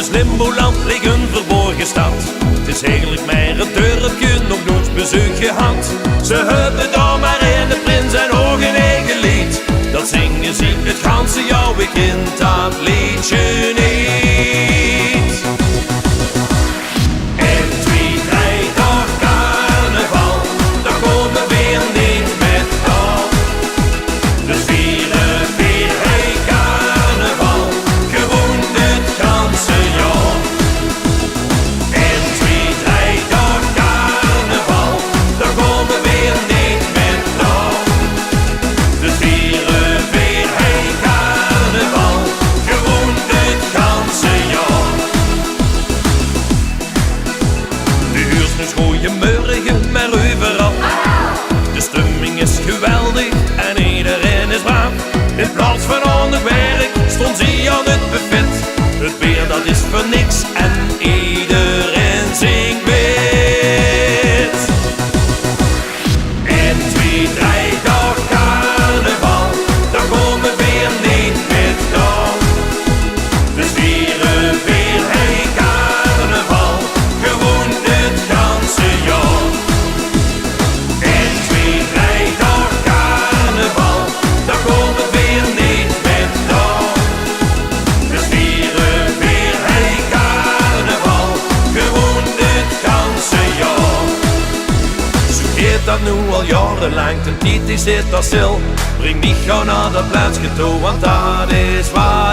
Dus Limboland ligt een verborgen stad. Het is eigenlijk maar een dorpje, nog nooit bezoek gehad. Ze hebben daar maar in de prins en ook een eigen lied. Dat zingen ze het ganse jaar, ik kent dat liedje niet. En 2, 3 dag carnaval, dan komen we weer niet met al. Dus vieren weer hey carnaval, gewoon het ganse jaar. En 2, 3 dag carnaval, dan komen we weer niet met al. Dus vieren weer hey carnaval, gewoon het ganse jaar. De huursnus gooien morgen maar overal. De stemming is geweldig en iedereen is braaf. In plaats van aan het werk stond ze aan het buffet. Het bier dat is voor niks en iedereen zingt wit. En 2, 3 dag carnaval, dan komen we weer niet met al. Dus vieren weer hey carnaval, gewoon het ganse jaar. En 2, 3 dag carnaval, dan komen we weer niet met al. Dus vieren weer hey carnaval, gewoon het ganse jaar. Zo gaat dat nu al jarenlang, ten tijd is dit al stil. Breng niet gauw naar dat plaatsje toe, want dat is waar